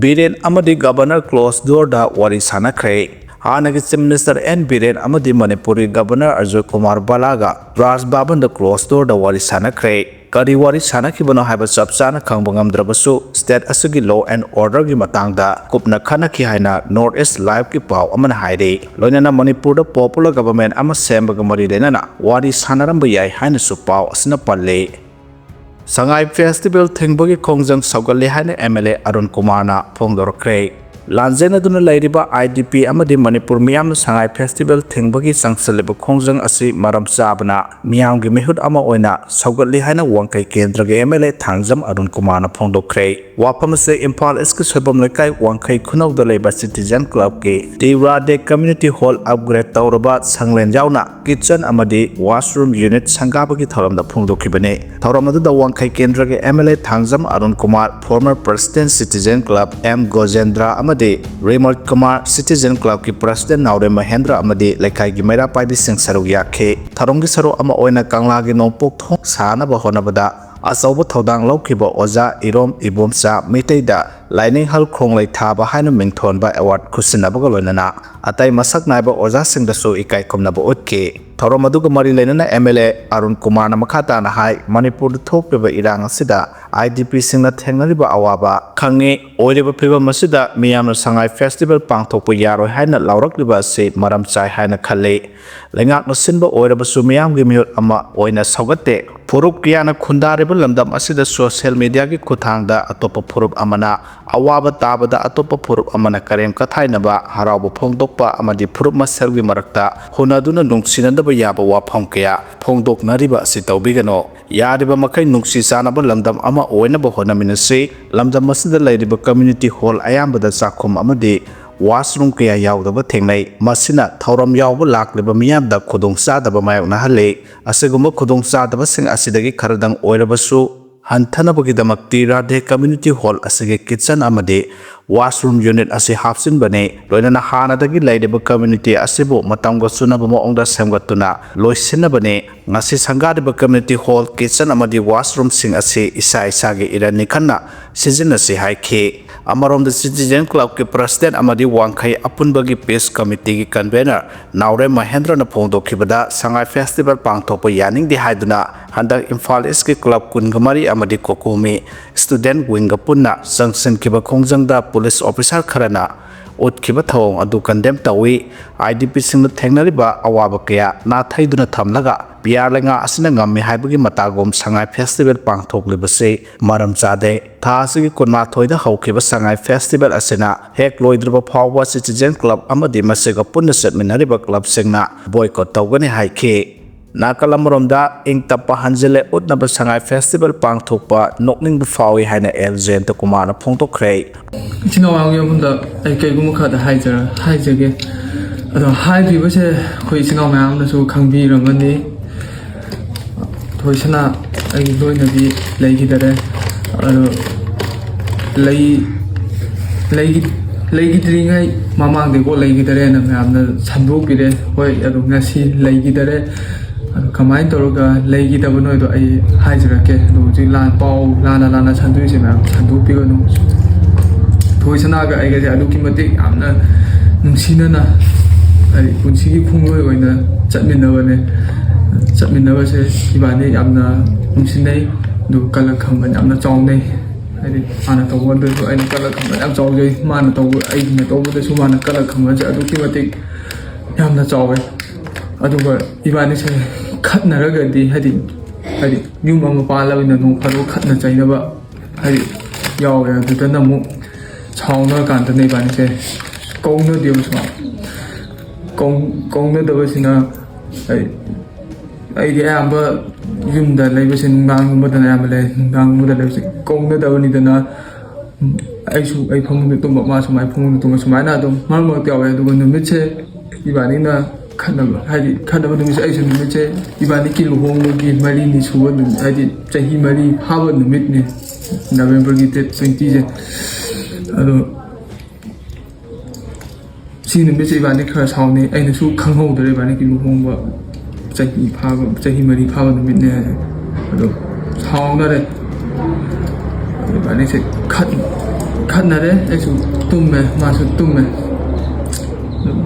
Biren amadi Governor closed door da wari sanakre. Hanagi Chief Minister N. Biren amadi Manipuri Governor Arjun Kumar Balaga Raj Baban the closed door da wari sanakre. Kari wari sanakibano haiba chapchana khangbangam drabasu state asugi law and order gi matangda kupna khanaki haina North East Live ki pau amana haire. Loinana Manipur da popular government ama sembaga mari lenana wari sanaramba yai haina su pau asina palle. Sangai Festival Thingbagi Kongjang Saugali Haina MLA Arun Kumarna Phongdorkre. Lanjena duna lairiba IDP amadi Manipur miyam Sangai Festival Thingbagi Sangsaleba Kongjang asi maram sabana miyam gi mehut ama oina Saugali Haina Wangkai Kendra ge MLA Thangjam Arun Kumarna Phongdokre. Wapamase Impal Esk Sobam Lekai Wangkai Khunau da Leba Citizen Club ge Tiwrade Community Hall upgrade tawraba Sanglen Jauna kitchen amadi washroom unit sangabagi thoram da phongdokhibane. Thoram adu da Wangkai Kendra ge MLA Thangjam Arun Kumar former President Citizen Club M Gojendra amadi Remote Kumar Citizen Club ki President Naure Mahendra amadi Lekai gi Maira Paibi Singh Saru yakhe. Thoram gi saru ama oina Kangla gi Nongpok thong sana ba honabada Asauba Thodang Laukiba Oza Irom Ibomsa Miteida Lining Hal Kronglai Thaba Haina Mingthonba Award Kusinabaga Lonana Atai Masak Naiba Oza Singh da so ikai komnaba utke Thoromaduga Mari Lenana MLA Arun Kumar na Makata na hai Manipur thokliba irang asida IDP singna thengnariba awaba khange oiriba phiba masida miyamna Sangai Festival pangthokpa yaroi haina laurakliba se maram chai haina khalle lengak no sinba oiraba su miyam gi miyot ama oina saugate Phurup kiyana khundariba lamdam asida social media gi khuthangda atopa phurup amana awaba tabada atopa phurup amana karem kathainaba harauba phongdokpa amadi phurup maselgi marakta hunaduna nungsinadaba yaba wafam kaya phongdoknariba asi tawbigano yariba makai nungsi sanaba lamdam ama oinaba honaminase lamdam masida lairiba community hall ayambada chakhum amadi washroom kaya yaudaba thengnai masina thoram yauba lakleba miyamda khudong sadaba mayokna halle aseguma khudong sadaba sing asidagi kharadang oirabasu hantanabagi damakti Radhe Community Hall asige kitchen amade washroom unit ase hapsin bane loinana hanadagi laideba community asibo matamga sunaba maongda semgatuna loisina bane ngasi sangadeba community hall kitchen amade washroom sing ase isa isage irani khanna sizina se haike Amarom the Citizen Club ke President amadi Wangkai Apunbagi Peace Committee ki convener Naure Mahendra na phongdokhibada Sangai Festival pangthokpa yaning di haiduna handak Imphal East ki club kungamari amadi kokumi student wing ga punna sangsen kiba khongjangda police officer kharana utkiba thawong adu condemn tawi IDP singna thengnariba awaba kaya na thaiduna thamlaga piarlenga asina ngamme haibagi matagom Sangai Festival pangthoklibase maram chade thasigi kunma thoida haukiba Sangai Festival asina hek loidrba phawwa Citizen Club amadi masega punna setminariba club singna boycott tawgani haike Nakalamromda ing tapa hanjele utnaba Sangai Festival pangthokpa nokning bu fawi haina LJN to kumana phongtokre Chinawa yamunda ai kaigum khada haijage ado haibibase khoi singaw mayam na su khangbi ramani thoisana ai loina bi leigidare ado leigidringai mamang de go leigidare na mayam na sandopire hoi ado ngasi leigidare Kamain toroga lagi da bono itu ay hajar ke do ji lan pau lana sandu se ma sandu pi no thoi sana ga ay ga adu ki mate amna nungsina na ay kunsi ki khungloi oina chatmin na se ibane amna nungsinai do kala khamban amna chongnai ai ana to won do ay kala khamban am chawjoi man to ay na to de su man kala khamban adu ki mate amna chawai aduga ibani se khatna ragadi hadi yum ama palawina no pharo khatna chainaba hadi yaw ya dudana mu chawna kan ta nei bani se kongna dio sma kongna dawasina ai dia amba yum da leiba se ngang mu da na amale ngang mu da leiba kongna dawani dana ai phang tu ma sumai phang tu sumai na dum mar mo tiaw ya du nu mit se ibani na Kanaba dum is Asian Mite, Ibani Kilhongi, Marini Suwan, I did Tahi Mari, Harvard the Midney, November 20. See the Miss Ibani Kars Honey, and so come home the Ibani Kilhonga, Tahi Mari, Power the Midney. How not it? Ibani said, cut. ꯈꯠꯅꯔꯦ ꯑꯩꯁꯨ ꯇꯨꯝꯃꯦ ꯃꯥꯁꯨ ꯇꯨꯝꯃꯦ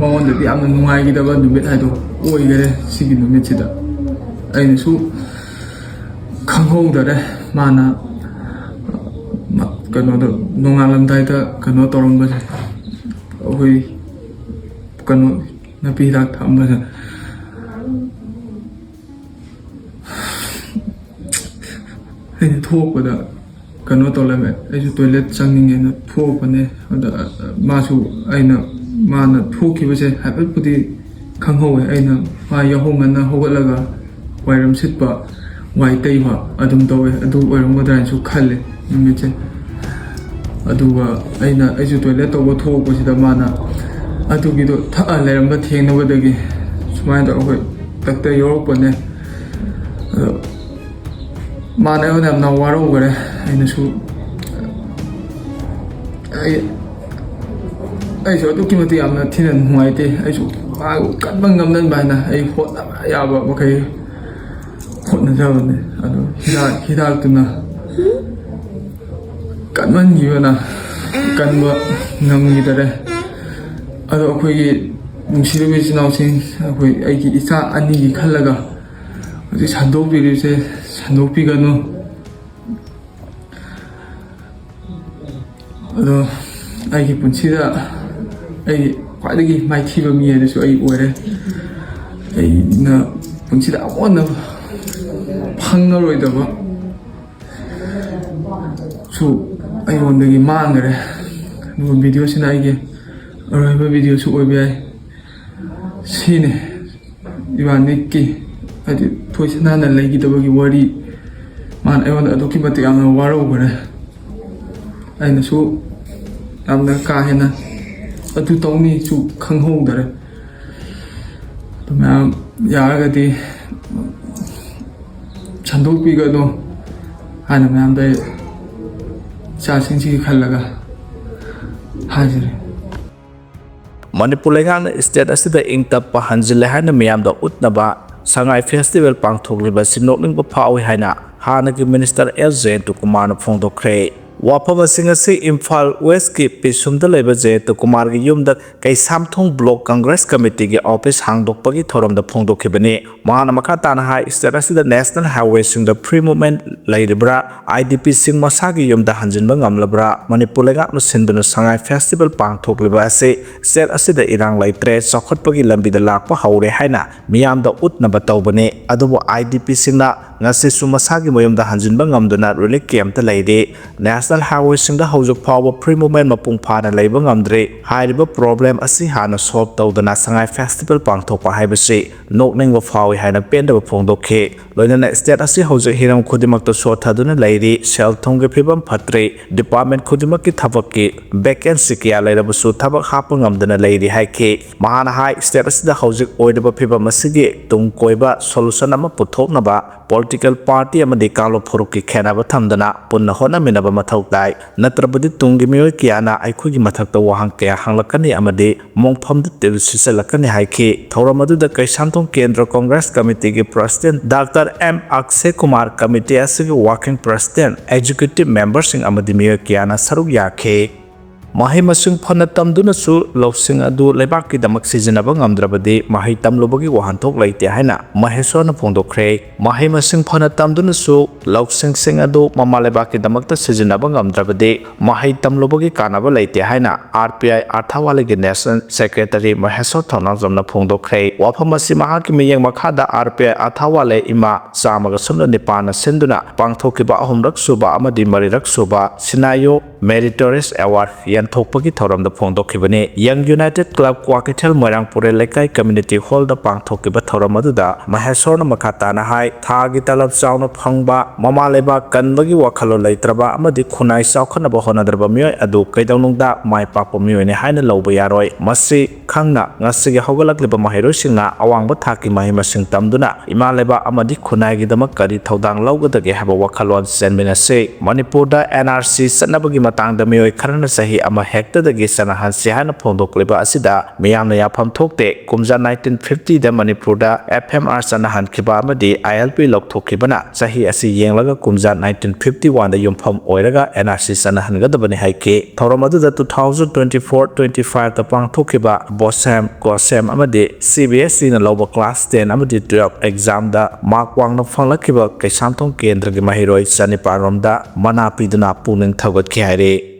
ꯃꯉꯣꯟꯗꯗꯤ ꯌꯥꯝꯅ ꯅꯨꯡꯉꯥꯏꯒꯗꯕ ꯅꯨꯃꯤꯠ ꯍꯥꯏꯗꯣ ꯑꯣꯏꯒꯔꯦ ꯁꯤꯒꯤ ꯅꯨꯃꯤꯠꯁꯤꯗ ꯑꯩꯅꯁꯨ ꯈꯪꯍꯧꯗꯔꯦ ꯃꯥꯅ ꯀꯩꯅꯣꯗ ꯅꯣꯡꯉꯥꯜꯂꯝꯗꯥꯏꯗ ꯀꯩꯅꯣ ꯇꯧꯔꯝꯕꯁꯦ ꯑꯩꯈꯣꯏ ꯀꯩꯅꯣ ꯅꯥꯄꯤ ꯍꯤꯗꯥꯛ ꯊꯛꯑꯝꯕꯁꯦ ꯑꯩꯅ ꯊꯣꯛꯄꯗ ꯀꯩꯅꯣ ꯇꯧꯔꯝꯃꯦ ꯑꯩꯁꯨ ꯇꯣꯏꯂꯦꯠ ꯆꯪꯅꯤꯡꯉꯦꯅ ꯊꯣꯛꯄꯅꯦ ꯑꯗ ꯃꯥꯁꯨ ꯃꯥꯅ ꯊꯣꯛꯈꯤꯕꯁꯦ ꯍꯥꯏꯐꯦꯠꯄꯨꯗꯤ ꯈꯪꯍꯧꯋꯦ ꯑꯩꯅ ꯃꯥ ꯌꯥꯍꯧ ꯉꯟꯅ ꯍꯧꯒꯠꯂꯒ ꯋꯥꯏꯔꯝ ꯁꯤꯠꯄ ꯋꯥꯏ ꯇꯩꯕ ꯑꯗꯨꯝ ꯇꯧꯋꯦ ꯑꯗꯨ ꯑꯣꯏꯔꯝꯒꯗ꯭ꯔꯥꯅꯁꯨ ꯈꯜꯂꯦ ꯅꯨꯃꯤꯠꯁꯦ ꯑꯗꯨꯒ ꯑꯩꯁꯨ ꯇꯣꯏꯂꯦꯠ ꯇꯧꯕ ꯊꯣꯛꯄꯁꯤꯗ ꯃꯥꯅ ꯑꯗꯨꯒꯤꯗꯣ ꯊꯛꯑ ꯂꯩꯔꯝꯕ ꯊꯦꯡꯅꯕꯗꯒꯤ ꯁꯨꯃꯥꯏꯅ ꯇꯧꯔ ꯑꯩꯈꯣই ꯗꯥꯛꯇꯔ ꯌꯧꯔꯛꯄꯅꯦ ꯑꯗꯣ ꯃꯥꯅ ꯑꯩꯉꯣꯟꯗ ꯌꯥꯝꯅ ꯋꯥꯔꯧꯈꯔꯦ ꯑꯩꯅꯁꯨ ꯑꯩꯁꯨ ꯑꯗꯨꯛꯀꯤ ꯃꯇꯤꯛ ꯌꯥꯝꯅ ꯊꯤꯅ ꯅꯨꯡꯉꯥꯏꯇꯦ ꯑꯩꯁꯨ ꯃꯥꯕꯨ ꯀꯟꯕ ꯉꯝꯅꯕ ꯍꯥꯏꯅ ꯑꯩ ꯍꯣꯠꯅꯕ ꯌꯥꯕ ꯃꯈꯩ ꯍꯣꯠꯅꯖꯕꯅꯦ ꯑꯗꯣ ꯍꯤꯗꯥꯛꯇꯨꯅ ꯀꯟꯃꯟꯈꯤꯕꯅ ꯀꯟꯕ ꯉꯝꯈꯤꯗꯔꯦ ꯑꯗꯣ ꯑꯩꯈꯣꯏꯒꯤ ꯅꯨꯡꯁꯤꯔꯕ ꯏꯆꯤꯜ ꯏꯅꯥꯎꯁꯤꯡ ꯑꯩꯒꯤ ꯏꯆꯥ ꯑꯅꯤꯒꯤ ꯈꯜꯂꯒ ꯍꯧꯖꯤꯛ ꯁꯟꯗꯣꯛꯄꯤꯔꯤꯕꯁꯦ ꯁꯟꯗꯣꯛꯄꯤꯒꯅꯨ ꯑꯗꯣ ꯑꯩꯒꯤ ꯄꯨꯟꯁꯤꯗ ꯑꯩꯒꯤ ꯈ꯭ꯋꯥꯏꯗꯒꯤ ꯃꯥꯏꯊꯤꯕ ꯃꯤ ꯍꯥꯏꯗꯨꯁꯨ ꯑꯩ ꯑꯣꯏꯔꯦ ꯑꯩꯅ ꯄꯨꯟꯁꯤꯗ ꯑꯃꯨꯛ ꯐꯪꯉꯔꯣꯏꯗꯕ ꯁꯨ ꯑꯩꯉꯣꯟꯗꯒꯤ ꯃꯥꯡꯈꯔꯦ ꯑꯗꯨꯒ ꯚꯤꯗꯤꯑꯣꯁꯤꯅ ꯑꯩꯒꯤ ꯑꯔꯣꯏꯕ ꯚꯤꯗꯤꯑꯣꯁꯨ ꯑꯣꯏꯕ ꯌꯥꯏ ꯁꯤꯅꯤ ꯏꯕꯥꯅꯤꯀꯤ ꯍꯥꯏꯗꯤ ꯊꯣꯏꯁꯅꯥꯅ ꯂꯩꯈꯤꯗꯕꯒꯤ ꯋꯥꯔꯤ ꯃꯥꯅ ꯑꯩꯉꯣꯟꯗ ꯑꯗꯨꯛꯀꯤ ꯃꯇꯤꯛ ꯌꯥꯝꯅ ꯋꯥꯔꯧꯈꯔꯦ ꯑꯩꯅꯁꯨ ꯌꯥꯝꯅ ꯀꯥ ꯍꯦꯟꯅ ꯑꯗꯨ ꯇꯧꯅꯤꯁꯨ ꯈꯪꯍꯧꯗꯔꯦ ꯑꯗꯨ ꯃꯌꯥꯝ ꯌꯥꯔꯒꯗꯤ ꯁꯟꯗꯣꯛꯄꯤꯒꯅꯨ ꯍꯥꯏꯅ ꯃꯌꯥꯝꯗ ꯏꯆꯥꯁꯤꯡꯁꯤꯒꯤ ꯈꯜꯂꯒ ꯍꯥꯏꯖꯔꯤ ꯃꯅꯤꯄꯨꯔ ꯂꯩꯉꯥꯛꯅ ꯁ꯭ꯇꯦꯠ ꯑꯁꯤꯗ ꯏꯪ ꯇꯞꯄ ꯍꯟꯖꯤꯜꯂꯦ ꯍꯥꯏꯅ ꯃꯤꯌꯥꯝꯗ ꯎꯠꯅꯕ ꯁꯉꯥꯏ ꯐꯦꯁꯇꯤꯚꯦꯜ ꯄꯥꯡꯊꯣꯛꯂꯤꯕꯁꯤ ꯅꯣꯛꯅꯤꯡꯕ ꯐꯥꯎꯏ ꯍꯥꯏꯅ ꯍꯥꯟꯅꯒꯤ ꯃꯤꯅꯤꯁꯇꯔ ꯑꯦꯜ ꯖꯌꯦꯟꯇꯀꯨꯃꯥꯔꯅ ꯐꯣꯡꯗꯣꯛꯈ꯭ꯔꯦ ꯋꯥꯐꯝꯁꯤꯡ ꯑꯁꯤ ꯏꯝꯐꯥꯜ ꯋꯦꯁꯀꯤ ꯄꯤꯁꯨꯝꯗ ꯂꯩꯕ ꯖꯌꯦꯟꯇꯀꯨꯃꯥꯔꯒꯤ ꯌꯨꯝꯗ ꯀꯩꯁꯥꯝꯊꯣꯡ ꯕ꯭ꯂꯣꯛ ꯀꯪꯒ꯭ꯔꯦꯁ ꯀꯃꯤꯇꯤꯒꯤ ꯑꯣꯐꯤꯁ ꯍꯥꯡꯗꯣꯛꯄꯒꯤ ꯊꯧꯔꯝꯗ ꯐꯣꯡꯗꯣꯛꯈꯤꯕꯅꯤ ꯃꯍꯥꯛꯅ ꯃꯈꯥ ꯇꯥꯅ ꯍꯥꯏ ꯁ꯭ꯇꯦꯠ ꯑꯁꯤꯗ ꯅꯦꯁꯅꯦꯜ ꯍꯥꯏꯋꯦꯁꯤꯡꯗ ꯐ꯭ꯔꯤ ꯃꯨꯚꯃꯦꯟ ꯂꯩꯔꯤꯕ꯭ꯔꯥ IDPꯁꯤꯡ ꯃꯁꯥꯒꯤ ꯌꯨꯝꯗ ꯍꯟꯖꯤꯟꯕ ꯉꯝꯂꯕ꯭ꯔꯥ ꯃꯅꯤꯄꯨꯔ ꯂꯩꯉꯥꯛꯅ ꯁꯤꯟꯗꯨꯅ ꯁꯉꯥꯏ ꯐꯦꯁꯇꯤꯚꯦल ꯄꯥꯡꯊꯣꯛꯂꯤꯕ ꯑꯁꯤ ꯁ꯭ꯇꯦꯠ ꯑꯁꯤꯗ ꯏꯔꯥꯡ ꯂꯩꯇ꯭ꯔꯦ ꯆꯥꯎꯈꯠꯄꯒꯤ ꯂꯝꯕꯤꯗ ꯂꯥꯛꯄ ꯍꯧꯔꯦ ꯍꯥꯏꯅ ꯃꯤꯌꯥꯝꯗ ꯎꯠꯅꯕ ꯇꯧꯕꯅꯤ ꯑꯗꯨꯕꯨ IDPꯁꯤꯡꯅ ꯉꯁꯤꯁꯨ ꯃꯁꯥꯒꯤ ꯃꯌꯨꯝꯗ ꯍꯟꯖꯤꯟꯕ ꯉꯝꯗꯨꯅ ꯔꯤꯂꯤꯐ ꯀꯦꯝꯞꯇ ꯂꯩꯔꯤ ꯅꯦꯁꯅꯦꯜ ꯍꯥꯏꯋꯦꯁꯤꯡꯗ ꯍꯧꯖꯤꯛ ꯐꯥꯎꯕ ꯐ꯭ꯔꯤ ꯃꯨꯚꯃꯦꯟ ꯃꯄꯨꯡ ꯐꯥꯅ ꯂꯩꯕ ꯉꯝꯗ꯭ꯔꯤ ꯍꯥꯏꯔꯤꯕ ꯄ꯭ꯔꯣꯕ꯭ꯂꯦꯝ ꯑꯁꯤ ꯍꯥꯟꯅ ꯁꯣꯜꯕ ꯇꯧꯗꯨꯅ ꯁꯉꯥꯏ ꯐꯦꯁꯇꯤꯚꯦल ꯄꯥꯡꯊꯣꯛꯄ ꯍꯥꯏꯕꯁꯤ ꯅꯣꯛꯅꯤꯡꯕ ꯐꯥꯎꯏ ꯍꯥꯏꯅ ꯄꯦꯟꯗꯕ ꯐꯣꯡꯗꯣꯛꯈꯤ ꯂꯣꯏꯅꯅ ꯁ꯭ꯇꯦꯠ ꯑꯁꯤ ꯍꯧꯖꯤꯛ ꯍꯤꯔꯝ ꯈꯨꯗꯤꯡꯃꯛꯇ ꯁꯣꯊꯗꯨꯅ ꯂꯩꯔꯤ ꯁꯦꯜ ꯊꯨꯝꯒꯤ ꯐꯤꯕꯝ ꯐꯠꯇ꯭ꯔꯤ ꯗꯤꯄꯥꯔꯠꯃꯦꯟꯠ ꯈꯨꯗꯤꯡꯃꯛꯀꯤ ꯊꯕꯛꯀꯤ ꯚꯦꯀꯦꯟꯁꯤ ꯀꯌꯥ ꯂꯩꯔꯕꯁꯨ ꯊꯕꯛ ꯍꯥꯞꯄ ꯉꯝꯗꯅ ꯂꯩꯔꯤ ꯍꯥꯏꯈꯤ ꯃꯍꯥꯛꯅ ꯍꯥꯏ ꯁ꯭ꯇꯦꯠ ꯑꯁꯤꯗ ꯍꯧꯖꯤꯛ ꯑꯣꯏꯔꯤꯕ ꯐꯤꯕꯝ ꯑꯁꯤꯒꯤ ꯇꯨꯡ ꯀꯣꯏꯕ ꯁꯣꯂꯨꯁꯟ ꯑꯃ ꯄꯨꯊꯣꯛꯅꯕ ꯄꯣꯂꯤꯇꯤꯀꯦꯜ ꯄꯥꯔꯇꯤ ꯑꯃꯗꯤ ꯀꯥꯡꯂꯨꯞ ꯐꯨꯔꯨꯞꯀꯤ ꯈꯦꯟꯅꯕ ꯊꯝꯗꯨꯅ ꯄꯨꯟꯅ ꯍꯣꯠꯅꯃꯤꯟꯅꯕ ꯃꯊꯧ ꯇꯥꯏ ꯅꯠꯇ꯭ꯔꯕꯗꯤ ꯇꯨꯡꯒꯤ ꯃꯤꯑꯣꯏ ꯀꯌꯥꯅ ꯑꯩꯈꯣꯏꯒꯤ ꯃꯊꯛꯇ ꯋꯥꯍꯪ ꯀꯌꯥ ꯍꯪꯂꯛꯀꯅꯤ ꯑꯃꯗꯤ ꯃꯣꯡꯐꯝꯗ ꯇꯤꯜ ꯁꯤꯠꯆꯜꯂꯛꯀꯅꯤ ꯍꯥꯏꯈꯤ ꯊꯧꯔꯝ ꯑꯗꯨꯗ ꯀꯩꯁꯥꯝꯊꯣꯡ ꯀꯦꯟꯗ꯭ꯔ ꯀꯣꯡꯒ꯭ꯔꯦꯁ ꯀꯃꯤꯇꯤꯒꯤ president doctor M Akshay Kumar committee ꯑꯁꯤꯒꯤ ꯋꯥꯔꯀꯤꯡ ꯄ꯭ꯔꯁꯤꯗꯦꯟꯠ ꯑꯦꯛꯖꯤꯀ꯭ꯌꯨꯇꯤꯚ ꯃꯦꯝꯕꯔꯁꯤꯡ ꯑꯃꯗꯤ ꯃꯤꯑꯣꯏ ꯀꯌꯥꯅ ꯁꯔꯨꯛ ꯌꯥꯈꯤ ꯃꯍꯩ ꯃꯁꯤꯡ ꯐꯅ ꯇꯝꯗꯨꯅꯁꯨ ꯂꯧꯁꯤꯡ ꯑꯗꯨ ꯂꯩꯕꯥꯛꯀꯤꯗꯃꯛ ꯁꯤꯖꯤꯟꯅꯕ ꯉꯝꯗ꯭ꯔꯕꯗꯤ ꯃꯍꯩ ꯇꯝꯂꯨꯕꯒꯤ ꯋꯥꯍꯟꯊꯣꯛ ꯂꯩꯇꯦ ꯍꯥꯏꯅ ꯃꯍꯦꯁꯣꯔꯅ ꯐꯣꯡꯗꯣꯛꯈ꯭ꯔꯦ ꯃꯍꯩ ꯃꯁꯤꯡ ꯐꯅ ꯇꯝꯗꯨꯅꯁꯨ ꯂꯧꯁꯤꯡꯁꯤꯡ ꯑꯗꯨ ꯃꯃꯥ ꯂꯩꯕꯥꯛꯀꯤꯗꯃꯛꯇ ꯁꯤꯖꯤꯟꯅꯕ ꯉꯝꯗ꯭ꯔꯕꯗꯤ ꯃꯍꯩ ꯇꯝꯂꯨꯕꯒꯤ ꯀꯥꯟꯅꯕ ꯂꯩꯇꯦ ꯍꯥꯏꯅ RPI ꯑꯔꯊꯥꯋꯥꯂꯤꯒꯤ ꯅꯦꯁꯅꯦꯜ ꯁꯦꯀ꯭ꯔꯦꯇꯔꯤ ꯃꯍꯦꯁꯣꯔ ꯊꯧꯅꯥꯖꯝꯅ ꯐꯣꯡꯗꯣꯛꯈ꯭ꯔꯦ ꯋꯥꯐꯝ ꯑꯁꯤ ꯃꯍꯥꯛꯀꯤ ꯃꯤꯠꯌꯦꯡ ꯃꯈꯥꯗ RPI ꯑꯔꯊꯥꯋꯥꯂꯦ ꯏꯃꯥ 109ꯅ ꯁꯤꯟꯗꯨꯅ ꯄꯥꯡꯊꯣꯛꯈꯤꯕ 3ꯔꯛ ꯁꯨꯕ ꯑꯃꯗꯤ 4ꯔꯛ ꯁꯨꯕ ꯁꯤꯅꯥꯌꯣ ꯃꯦꯔꯤꯇꯣꯔꯤꯌꯁ ꯑꯦꯋꯥꯔꯗ ꯌꯦꯟꯊꯣꯛꯄꯒꯤ ꯊꯧꯔꯝꯗ ꯐꯣꯡꯗꯣꯛꯈꯤꯕꯅꯤ ꯌꯪ ꯌꯨꯅꯥꯏꯇꯦꯗ ꯀ꯭ꯂꯕ ꯀ꯭ꯋꯥꯀꯩꯊꯦꯜ ꯃꯣꯏꯔꯥꯡꯄꯨꯔꯦꯜ ꯂꯩꯀꯥꯏ ꯀꯝꯃ꯭ꯌꯨꯅꯤꯇꯤ ꯍꯣꯜꯗ ꯄꯥꯡꯊꯣꯛꯈꯤꯕ ꯊꯧꯔꯝ ꯑꯗꯨꯗ ꯃꯍꯦꯁꯣꯔꯅ ꯃꯈꯥ ꯇꯥꯅ ꯍꯥꯏ ꯊꯥꯒꯤ ꯇꯂꯕ ꯆꯥꯎꯅ ꯐꯪꯕ ꯃꯃꯥ ꯂꯩꯕꯥꯛ ꯀꯟꯕꯒꯤ ꯋꯥꯈꯜꯂꯣꯟ ꯂꯩꯇ꯭ꯔꯕ ꯑꯃꯗꯤ ꯈꯨꯟꯅꯥꯏ ꯆꯥꯎꯈꯠꯅꯕ ꯍꯣꯠꯅꯗ꯭ꯔꯕ ꯃꯤꯑꯣꯏ ꯑꯗꯨ ꯀꯩꯗꯧꯅꯨꯡꯗ ꯃꯥꯏ ꯄꯥꯛꯄ ꯃꯤꯑꯣꯏꯅꯤ ꯍꯥꯏꯅ ꯂꯧꯕ ꯌꯥꯔꯣꯏ ꯃꯁꯤ ꯈꯪꯅ ꯉꯁꯤꯒꯤ ꯍꯧꯒꯠꯂꯛꯂꯤꯕ ꯃꯍꯩꯔꯣꯏꯁꯤꯡꯅ ꯑꯋꯥꯡꯕ ꯊꯥꯛꯀꯤ ꯃꯍꯩ ꯃꯁꯤꯡ ꯇꯝꯗꯨꯅ ꯏꯃꯥ ꯂꯩꯕꯥꯛ ꯑꯃꯗꯤ ꯈꯨꯟꯅꯥꯏꯒꯤꯗꯃꯛ ꯀꯔꯤ ꯊꯧꯗꯥꯡ ꯂꯧꯒꯗꯒꯦ ꯍꯥꯏꯕ ꯋꯥꯈꯜꯂꯣꯟ ꯆꯦꯟꯃꯤꯟꯅꯁꯤ ꯃꯅꯤꯄꯨꯔꯗ NRC ꯆꯠꯅꯕꯒꯤ matangda miyoi kharana sahi ama hektada gi sanahansi hana phondokliba asida miyamna yafam thokte kumja 1950 da Manipur da FMR sanahan khiba amadi ILP lokthokibana sahi asi yenglaga kumja 1951 da yumpham oiraga NRC sanahan gadabani haike thoramadu da 2024-25 da pangthokiba Bosam Kosam amadi CBSE na loba class 10 amadi 12 exam da mark wangna phanglakiba kaisamthong kendra gi mahiroi saniparom da mana piduna puning thagot ki haire